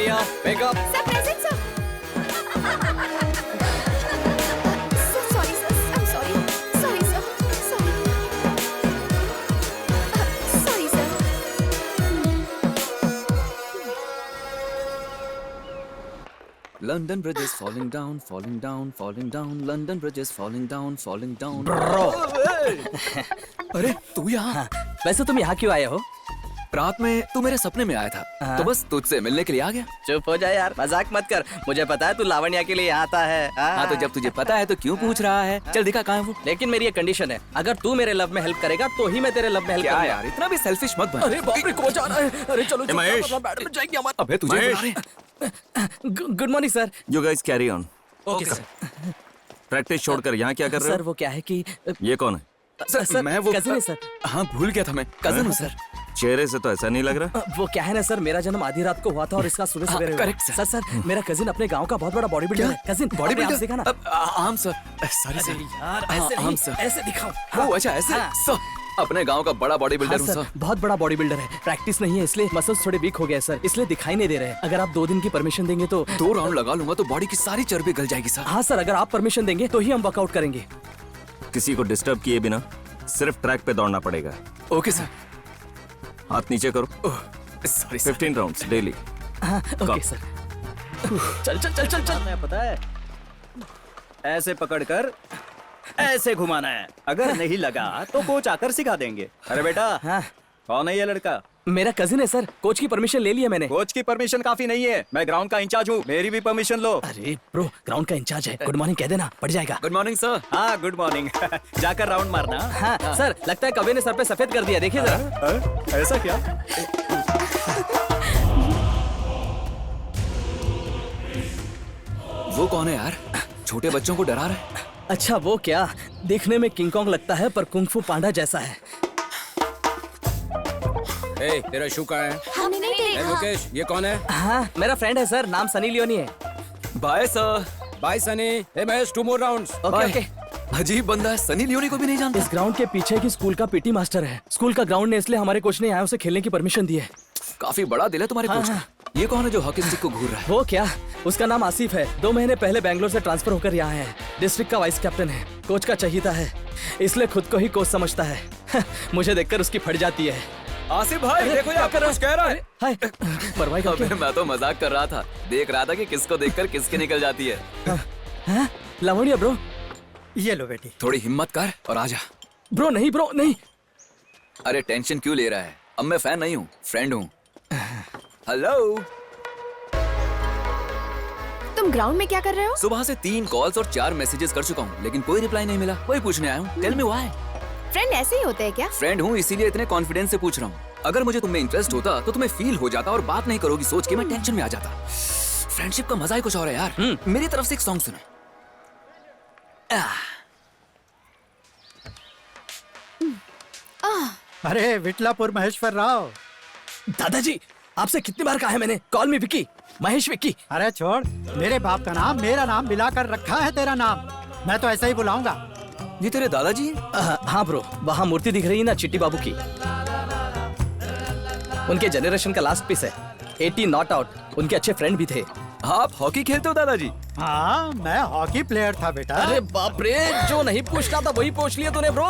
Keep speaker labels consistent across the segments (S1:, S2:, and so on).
S1: Lavanya wake up.
S2: Sir present sir. Sorry sir, I am sorry. Sorry sir, sorry. Sorry sir.
S3: London Bridge is falling down, falling down, falling down. London Bridge is falling down, falling down.
S1: Bro
S3: अरे तू यहाँ?
S1: वैसे तुम यहाँ क्यों आए हो?
S3: रात में तू मेरे सपने में आया था, तो बस तुझसे मिलने के लिए आ गया।
S1: चुप हो जा यार, मजाक मत कर। मुझे पता है तू लावण्या के लिए यहाँ आता है।
S3: हाँ तो जब तुझे पता है तो क्यों पूछ रहा है? चल दिखा कहाँ है वो।
S1: लेकिन मेरी एक कंडीशन है, अगर तू मेरे लव में हेल्प करेगा तो ही मैं तेरे लव में हेल्प
S3: क्या
S1: करूंगा।
S3: यार इतना भी सेल्फिश मत बन।
S1: अरे बाप रे, कौन जा रहा है? अरे चलो
S4: महेश।
S1: बैठ जाएंगे हमारे।
S3: अबे तुझे बुला रहे हैं।
S1: Good morning sir.
S4: You guys carry on.
S1: Okay sir.
S4: Practice छोड़कर यहाँ क्या कर रहे
S1: सर
S4: हो?
S1: वो क्या है कि
S4: ये कौन है?
S3: सर मैं वो
S1: कजिन है सर।
S3: हाँ भूल गया था मैं, कजन हूँ सर।
S4: चेहरे से तो ऐसा नहीं लग रहा।
S1: वो क्या है ना सर, मेरा जन्म आधी रात को हुआ था और इसका सुबह
S3: हाँ,
S1: सवेरे
S3: correct,
S1: सर। सर मेरा कजिन अपने गांव का बहुत बड़ा बॉडी बिल्डर है। कजिन
S3: बॉडी बिल्डर
S1: देखा ना।
S3: आम सर, सॉरी सर
S1: यार
S3: हाँ,
S1: ऐसे
S3: हम
S1: नहीं,
S3: सर।
S1: ऐसे दिखाओ।
S3: ओ अच्छा ऐसे
S1: हाँ।
S3: सर अपने गांव का बड़ा बॉडी बिल्डर हूँ
S1: हाँ,
S3: सर।
S1: बहुत बड़ा बॉडी बिल्डर है। प्रैक्टिस नहीं है इसलिए मसल्स थोड़े वीक हो गए सर, इसलिए दिखाई नहीं दे रहे हैं। अगर आप 2 दिन की परमिशन देंगे तो।
S3: 2 राउंड लगा लूंगा तो बॉडी की सारी चर्बी गल जाएगी सर।
S1: हाँ सर, अगर आप परमिशन देंगे तो ही हम वर्कआउट करेंगे।
S4: किसी को डिस्टर्ब किए बिना सिर्फ ट्रैक पे दौड़ना पड़ेगा।
S3: Okay sir.
S4: हाथ नीचे करो।
S3: Sorry
S4: 15 rounds daily.
S1: हाँ ओके
S4: Come.
S1: सर। चल चल चल चल चल।
S5: पता है, ऐसे पकड़कर ऐसे घुमाना है। अगर नहीं लगा तो कोच आकर सिखा देंगे। अरे बेटा,
S1: हाँ
S5: कौन है ये लड़का?
S1: मेरा कजिन है सर, कोच की परमिशन ले ली है मैंने।
S5: कोच की परमिशन काफी नहीं है, मैं ग्राउंड का इंचार्ज हूँ, मेरी भी परमिशन लो।
S1: अरे ब्रो, ग्राउंड का इंचार्ज है। गुड मॉर्निंग कह देना, पड़ जाएगा।
S3: Good morning sir.
S5: हाँ गुड मॉर्निंग। जाकर राउंड मारना।
S1: हाँ सर, लगता है कवि ने सर पे सफेद कर दिया, देखिए जरा।
S5: ऐसा क्या?
S3: वो कौन है यार? छोटे बच्चों को डरा रहा है।
S1: अच्छा वो क्या, देखने में किंग कॉन्ग लगता है पर कुंग-फू पांडा जैसा है।
S6: ए, तेरा शू कहाँ है?
S2: हमने नहीं
S6: ए,
S2: देखा।
S6: मुकेश, ये कौन है?
S1: हाँ मेरा फ्रेंड है सर, नाम सनी लियोनी है।
S3: Bye sir.
S6: बाय सनी। ए Mahesh, 2 more rounds।
S1: Okay okay.
S3: अजीब बंदा है, सनी लियोनी को भी नहीं जानता।
S1: इस ग्राउंड के पीछे की स्कूल का पीटी मास्टर है। स्कूल का ग्राउंड ने इसलिए हमारे कोच ने यहाँ उसे खेलने की परमिशन दी है।
S3: काफी बड़ा दिल है तुम्हारे
S1: हाँ,
S3: कोच का। ये कौन है जो हॉकी स्टिक को घूर रहा है?
S1: वो क्या, उसका नाम आसिफ है। 2 महीने पहले बैंगलोर से ट्रांसफर होकर यहाँ है। डिस्ट्रिक्ट का वाइस कैप्टन है, कोच का चहीता है, इसलिए खुद को ही कोच समझता है। मुझे देखकर उसकी फट जाती है।
S3: आसिफ भाई देखो ये आपका कुछ कह रहा है।
S1: हाय, मरवाई का
S3: अबे मैं तो मजाक कर रहा था, देख रहा था कि किसको देखकर किसकी निकल जाती है।
S1: क्या? लावण्या ब्रो।
S5: ये लो बेटी।
S3: थोड़ी हिम्मत कर और आजा।
S1: ब्रो नहीं, ब्रो नहीं।
S3: अरे टेंशन क्यों ले रहा है? अब मैं फैन नहीं हूँ, फ्रेंड हूँ। हेलो।
S2: तुम ग्राउंड में क्या कर रहे हो?
S3: सुबह से 3 कॉल्स और 4 मैसेजेस कर चुका हूँ, लेकिन कोई रिप्लाई नहीं मिला। वही पूछने आया हूँ। Tell me why.
S2: फ्रेंड ऐसे ही होते हैं क्या?
S3: फ्रेंड हूँ इसीलिए इतने कॉन्फिडेंस से पूछ रहा हूँ। अगर मुझे तुम में इंटरेस्ट होता तो तुम्हें फील हो जाता और बात नहीं करोगी सोच के मैं टेंशन में आ जाता। फ्रेंडशिप का मजा ही कुछ और है यार। मेरी तरफ से एक सॉन्ग सुनो।
S7: अरे विटलापुर महेश्वर राव।
S1: दादाजी, आपसे कितनी बार कहा है मैंने, कॉल मी विक्की, महेश विक्की।
S7: अरे छोड़, मेरे बाप का नाम मेरा नाम मिलाकर रखा है तेरा नाम, मैं तो ऐसा ही बुलाऊंगा।
S3: ये तेरे दादाजी हैं?
S1: हाँ ब्रो, वहाँ मूर्ति दिख रही है ना चिट्टी बाबू की, उनके जनरेशन का लास्ट पीस है। 80 नॉट आउट, उनके अच्छे फ्रेंड भी थे।
S3: आप हॉकी खेलते हो दादाजी?
S7: हाँ मैं हॉकी प्लेयर था बेटा।
S1: अरे बाप रे, जो नहीं पूछना था वही पूछ लिया तूने ब्रो।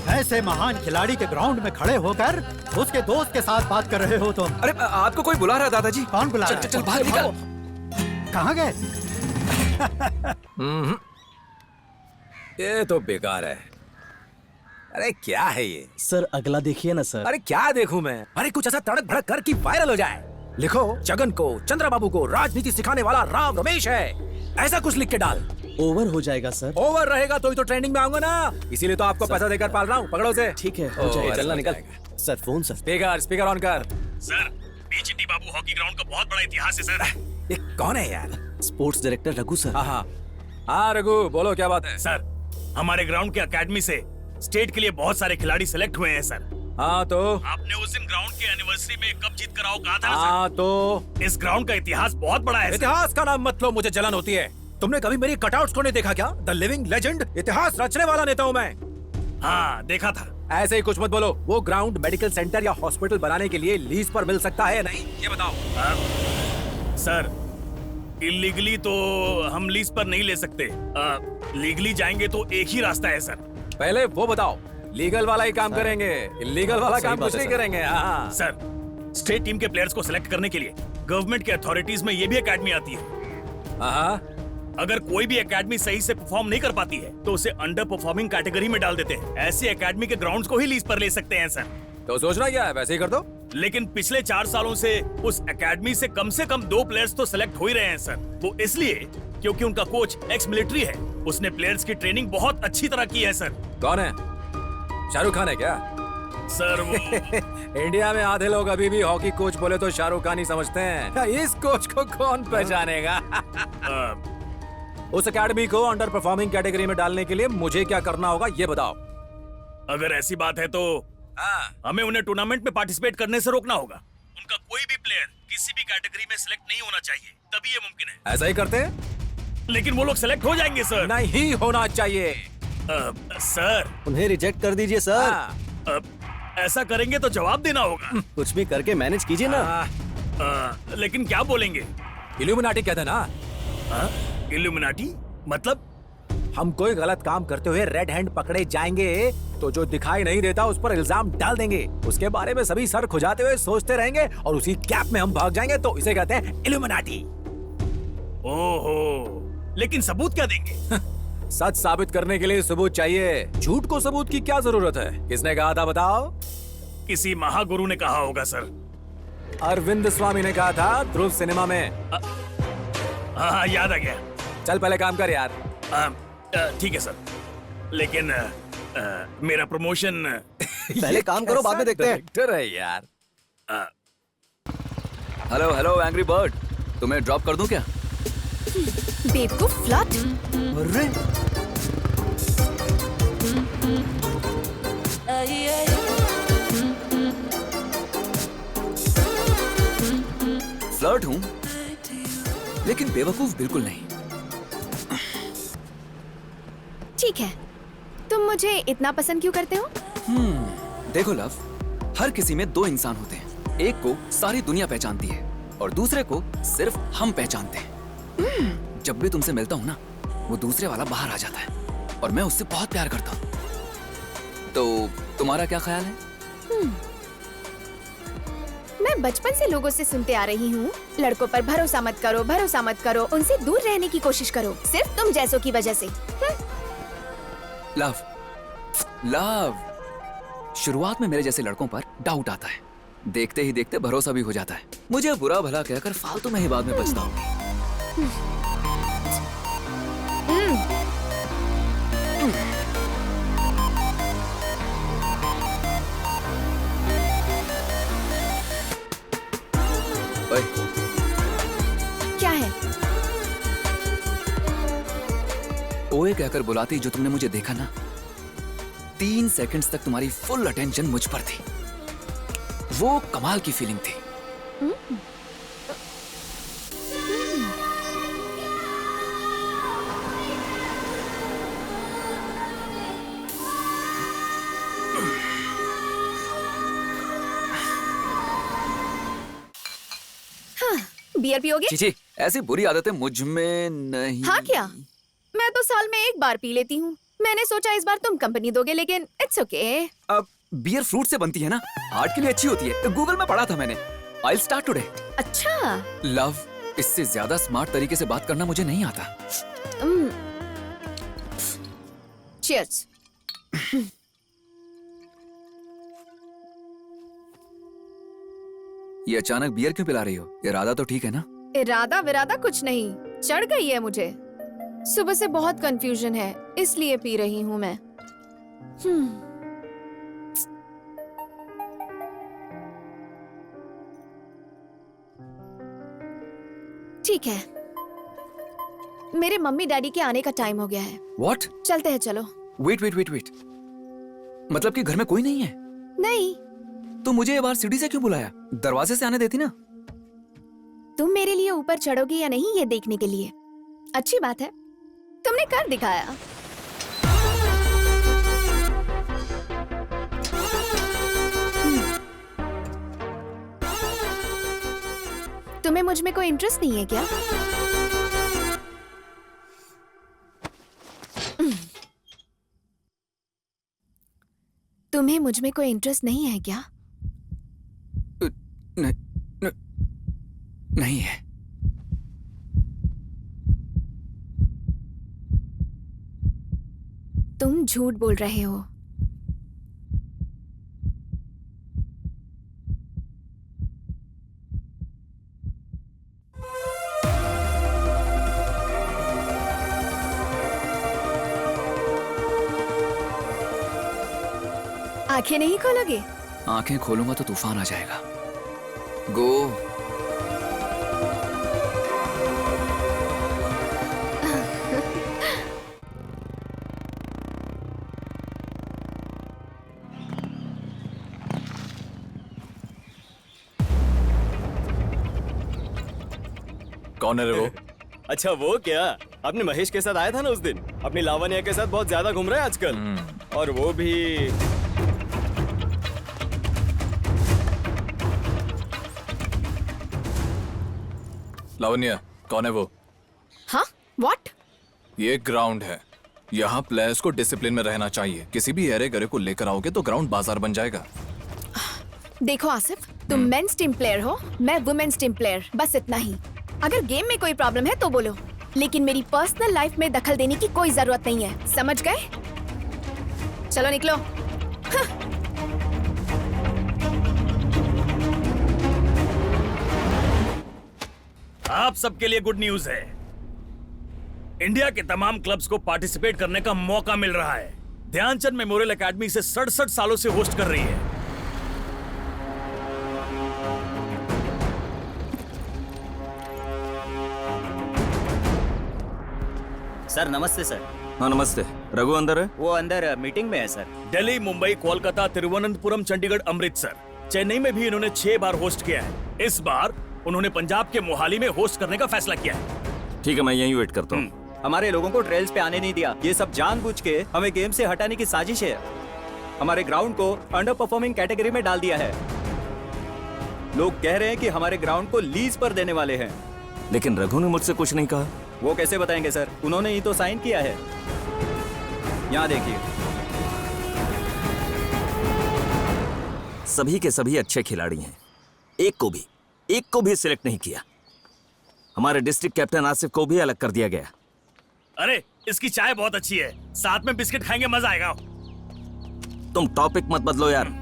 S7: ऐसे महान खिलाड़ी के ग्राउंड में खड़े होकर उसके दोस्त के साथ बात कर रहे हो तुम।
S3: अरे आपको कोई बुला रहा है दादाजी।
S7: कौन बुला रहा है?
S3: चल बाहर निकल।
S7: कहाँ गए?
S6: ये तो बेकार है। अरे क्या है ये?
S1: सर अगला देखिए ना सर।
S6: अरे क्या देखूं मैं? अरे कुछ ऐसा तड़क भड़क कर कि वायरल हो जाए। लिखो, जगन को, चंद्रबाबू को राजनीति सिखाने वाला राव रमेश है, ऐसा कुछ लिख के डाल।
S1: ओवर हो जाएगा सर।
S6: ओवर रहेगा तो ही तो ट्रेंडिंग में आऊंगा ना, इसीलिए तो आपको पैसा देकर पाल रहा हूँ। पकड़ो से।
S1: ठीक है, हो जाएगा।
S6: चलना निकल।
S1: Sir phone sir.
S6: Speaker on कर।
S8: सर, बीचिट्टी बाबू हॉकी ग्राउंड का बहुत बड़ा इतिहास है सर।
S6: ये कौन है यार?
S1: Sports director Raghu sir.
S6: हाँ रघु, बोलो क्या बात है?
S8: सर, हमारे ग्राउंड के एकेडमी से स्टेट के लिए बहुत सारे खिलाड़ी सिलेक्ट हुए हैं सर।
S6: हाँ तो
S8: आपने उस दिन ग्राउंड के एनिवर्सरी में कप जीत कर आओ कहा था ना
S6: हाँ तो
S8: सर। इस ग्राउंड का इतिहास बहुत बड़ा है सर।
S6: इतिहास का नाम मत लो, मुझे जलन होती है। तुमने कभी मेरी कटआउट्स को नहीं देखा क्या? द लिविंग लेजेंड, इतिहास रचने वाला नेता हूँ मैं।
S8: हाँ देखा था,
S6: ऐसे ही कुछ मत बोलो। वो ग्राउंड मेडिकल सेंटर या हॉस्पिटल बनाने के लिए लीज पर मिल सकता है या नहीं, ये बताओ।
S8: सर, इलीगली तो हम लीज पर नहीं ले सकते। लीगली जाएंगे तो एक ही रास्ता है सर।
S6: पहले वो बताओ, लीगल वाला ही काम करेंगे, इलीगल वाला काम कुछ नहीं करेंगे। हाँ
S8: सर, स्टेट टीम के प्लेयर्स को सिलेक्ट करने के लिए गवर्नमेंट के अथॉरिटीज में ये भी एकेडमी आती है।
S6: हाँ,
S8: अगर कोई भी एकेडमी सही से परफॉर्म नहीं कर पाती है तो उसे अंडर परफॉर्मिंग कैटेगरी में डाल देते हैं। ऐसी एकेडमी के ग्राउंड्स को ही लीज पर ले सकते हैं सर।
S6: तो सोचना क्या है, वैसे ही कर दो।
S8: लेकिन पिछले 4 सालों से उस एकेडमी से कम 2 प्लेयर्स तो सिलेक्ट हो ही रहे हैं सर। वो इसलिए क्योंकि उनका कोच एक्स मिलिट्री है। उसने प्लेयर्स की ट्रेनिंग बहुत अच्छी तरह की है सर।
S6: कौन है? शाहरुख खान है क्या?
S8: सर वो
S6: इंडिया में आधे लोग अभी भी हॉकी कोच बोले तो शाहरुख खान ही समझते हैं। इस कोच को कौन पहचानेगा? उस एकेडमी को अंडर परफॉर्मिंग कैटेगरी में डालने के लिए मुझे क्या करना होगा, ये बताओ।
S8: अगर ऐसी बात है तो हमें उन्हें टूर्नामेंट में पार्टिसिपेट करने से रोकना होगा। उनका कोई भी प्लेयर किसी भी कैटेगरी में सिलेक्ट नहीं होना चाहिए, तभी ये मुमकिन है।
S6: ऐसा ही करते हैं?
S8: लेकिन वो लोग सिलेक्ट हो जाएंगे सर।
S6: नहीं होना चाहिए।
S8: सर,
S5: उन्हें रिजेक्ट कर दीजिए सर।
S6: हाँ।
S8: ऐसा करेंगे तो जवाब देना होगा।
S5: कुछ भी करके मैनेज कीजिए ना।
S8: लेकिन क्या बोलेंगे?
S6: इल्यूमिनाटी कहते हैं ना।
S8: इल्यूमिनाटी मतलब?
S6: हम कोई गलत काम करते हुए रेड हैंड पकड़े जाएंगे तो जो दिखाई नहीं देता उस पर इल्जाम डाल देंगे। उसके बारे में सभी सर खुजाते हुए सोचते रहेंगे और उसी गैप में हम भाग जाएंगे, तो इसे कहते हैं इल्यूमिनाटी।
S8: ओहो, लेकिन सबूत क्या देंगे?
S6: सच साबित करने के लिए सबूत चाहिए। झूठ को सबूत की क्या जरूरत है? किसने कहा था बताओ?
S8: किसी महागुरु ने कहा होगा सर।
S6: अरविंद स्वामी ने कहा था ध्रुव सिनेमा में।
S8: हाँ, याद आ गया।
S6: चल पहले काम कर यार।
S8: ठीक है सर, लेकिन मेरा प्रमोशन
S5: पहले काम करो, बाद में देखते हैं।
S6: डायरेक्टर है यार।
S3: हेलो हेलो एंग्री बर्ड, तुम्हें ड्रॉप कर दूं क्या?
S2: बेवकूफ फ्लर्ट।
S5: अरे
S3: फ्लर्ट हूं, लेकिन बेवकूफ बिल्कुल नहीं।
S2: ठीक है, तुम मुझे इतना पसंद क्यों करते हो?
S3: देखो लव, हर किसी में 2 इंसान होते हैं। एक को सारी दुनिया पहचानती है और दूसरे को सिर्फ हम पहचानते हैं। जब भी तुमसे मिलता हूँ ना, वो दूसरे वाला बाहर आ जाता है और मैं उससे बहुत प्यार करता हूँ। तो तुम्हारा क्या ख्याल है?
S2: मैं बचपन से लोगों से सुनते आ रही हूँ, लड़कों पर भरोसा मत करो, भरोसा मत करो, उनसे दूर रहने की कोशिश करो, सिर्फ तुम जैसों की वजह से।
S3: लव, लव, शुरुआत में मेरे जैसे लड़कों पर डाउट आता है, देखते ही देखते भरोसा भी हो जाता है। मुझे बुरा भला कहकर फालतू में ही बाद में पछताऊंगी। ओए,
S2: क्या है?
S3: ओए कहकर बुलाती जो तुमने मुझे देखा ना, 3 सेकंड्स तक तुम्हारी फुल अटेंशन मुझ पर थी। वो कमाल की फीलिंग थी।
S2: बियर पियोगे?
S3: चीची, ऐसी बुरी आदतें मुझ में नहीं।
S2: हाँ क्या? मैं तो साल में 1 बार पी लेती हूँ। मैंने सोचा इस बार तुम कंपनी दोगे, लेकिन इट्स ओके।
S3: अब बियर फ्रूट से बनती है ना, हार्ट के लिए अच्छी होती है। गूगल में पढ़ा था मैंने। I'll start today।
S2: अच्छा।
S3: लव, इससे ज्यादा स्मार्ट तरीके से बात करना मुझे नहीं आता।
S2: चीयर्स।
S3: ये अचानक बियर क्यों पिला रही हो? इरादा तो ठीक है ना?
S2: इरादा विरादा कुछ नहीं, चढ़ गई है मुझे। सुबह से बहुत कंफ्यूजन है, इसलिए पी रही हूँ मैं। ठीक है, मेरे मम्मी डैडी के आने का टाइम हो गया है।
S3: What?
S2: चलते हैं, चलो।
S3: वेट वेट वेट वेट, मतलब कि घर में कोई नहीं है?
S2: नहीं।
S3: तो मुझे ये बार सीढ़ी से क्यों बुलाया? दरवाजे से आने देती ना।
S2: तुम मेरे लिए ऊपर चढ़ोगे या नहीं ये देखने के लिए। अच्छी बात है, तुमने कर दिखाया। तुम्हें मुझ में कोई इंटरेस्ट नहीं है क्या? तुम्हें मुझ में कोई इंटरेस्ट नहीं है क्या?
S3: नहीं है।
S2: तुम झूठ बोल रहे हो। आंखें नहीं खोलोगे?
S3: आंखें खोलूंगा तो तूफान आ जाएगा। गो।
S9: कौन है रे वो?
S10: अच्छा वो क्या, आपने महेश के साथ आया था ना उस दिन, अपनी लावण्या के साथ बहुत ज्यादा घूम रहा है आजकल। और वो भी
S9: लावण्या, कौन है वो?
S2: हाँ? व्हाट?
S9: ये ग्राउंड है, यहाँ प्लेयर्स को डिसिप्लिन में रहना चाहिए। किसी भी एरे गरे को लेकर आओगे तो ग्राउंड बाजार बन जाएगा।
S2: देखो आसिफ, तुम मेंस टीम प्लेयर हो, मैं वुमेन्स टीम प्लेयर, बस इतना ही। अगर गेम में कोई प्रॉब्लम है तो बोलो, लेकिन मेरी पर्सनल लाइफ में दखल देने की कोई जरूरत नहीं है, समझ गए? चलो निकलो।
S8: आप सबके लिए गुड न्यूज है। इंडिया के तमाम क्लब्स को पार्टिसिपेट करने का मौका मिल रहा है। ध्यानचंद मेमोरियल एकेडमी से 67 सालों से होस्ट कर रही है।
S5: सर नमस्ते सर।
S4: हाँ नमस्ते। रघु अंदर है?
S5: वो अंदर मीटिंग में है सर।
S8: दिल्ली, मुंबई, कोलकाता, तिरुवनंतपुरम, चंडीगढ़, अमृतसर, चेन्नई में भी इन्होंने 6 बार होस्ट किया है। इस बार उन्होंने पंजाब के मोहाली में होस्ट करने का फैसला किया है।
S4: ठीक है, मैं यहीं वेट करता हूँ।
S5: हमारे लोगों को ट्रेल्स पे आने नहीं दिया। ये सब जानबूझ के हमें गेम से हटाने की साजिश है। हमारे ग्राउंड को अंडर परफॉर्मिंग कैटेगरी में डाल दिया है। लोग कह रहे हैं कि हमारे ग्राउंड को लीज पर देने वाले हैं।
S4: लेकिन रघु ने मुझसे कुछ नहीं कहा।
S5: वो कैसे बताएंगे सर, उन्होंने ही तो साइन किया है। यहाँ देखिए,
S4: सभी के सभी अच्छे खिलाड़ी हैं, एक को भी सिलेक्ट नहीं किया। हमारे डिस्ट्रिक्ट कैप्टन आसिफ को भी अलग कर दिया गया।
S8: अरे इसकी चाय बहुत अच्छी है, साथ में बिस्किट खाएंगे, मजा आएगा।
S4: तुम टॉपिक मत बदलो यार।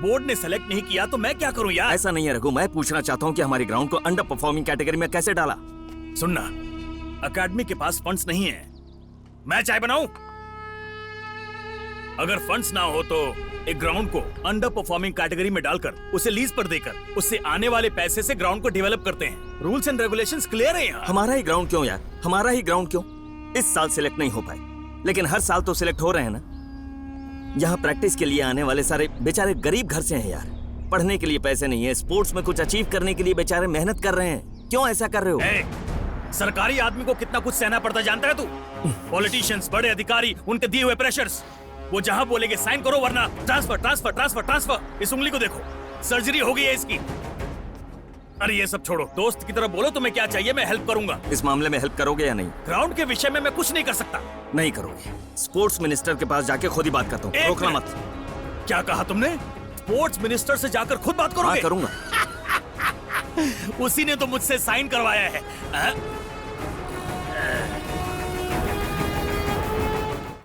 S8: बोर्ड ने सेलेक्ट नहीं किया तो मैं क्या करूं यार?
S4: ऐसा नहीं है रघु, मैं पूछना चाहता हूँ कि हमारे ग्राउंड को अंडर परफॉर्मिंग कैटेगरी में कैसे डाला?
S8: सुनना, अकेडमी के पास फंड्स नहीं है, मैं चाय बनाऊं? अगर फंड्स ना हो तो एक ग्राउंड को अंडर परफॉर्मिंग कैटेगरी में डालकर उसे लीज पर देकर उससे आने वाले पैसे से ग्राउंड को डेवलप करते हैं। रूल्स एंड रेगुलेशंस क्लियर है यहाँ।
S4: हमारा ही ग्राउंड क्यों यार, हमारा ही ग्राउंड क्यों? इस साल सिलेक्ट नहीं हो पाए, लेकिन हर साल तो सिलेक्ट हो रहे हैं ना। यहाँ प्रैक्टिस के लिए आने वाले सारे बेचारे गरीब घर से हैं यार। पढ़ने के लिए पैसे नहीं है, स्पोर्ट्स में कुछ अचीव करने के लिए बेचारे मेहनत कर रहे हैं। क्यों ऐसा कर रहे हो?
S8: सरकारी आदमी को कितना कुछ सहना पड़ता जानता है तू? पॉलिटिशियंस, बड़े अधिकारी, उनके दिए हुए प्रेशर्स, वो जहां बोलेंगे साइन करो वरना ट्रांसफर ट्रांसफर ट्रांसफर ट्रांसफर। इस उंगली को देखो, सर्जरी हो गई है इसकी। अरे ये सब छोड़ो, दोस्त की तरह बोलो तुम्हें क्या चाहिए, मैं हेल्प करूंगा।
S4: इस मामले में हेल्प करोगे या नहीं?
S8: ग्राउंड के विषय में मैं कुछ नहीं कर सकता।
S4: नहीं करोगे? स्पोर्ट्स मिनिस्टर के पास जाके खुद ही बात करता हूँ, रोकना मत।
S8: क्या कहा तुमने? स्पोर्ट्स मिनिस्टर से जाकर खुद बात करोगे?
S4: हाँ करूंगा।
S8: उसी ने तो मुझसे साइन करवाया है।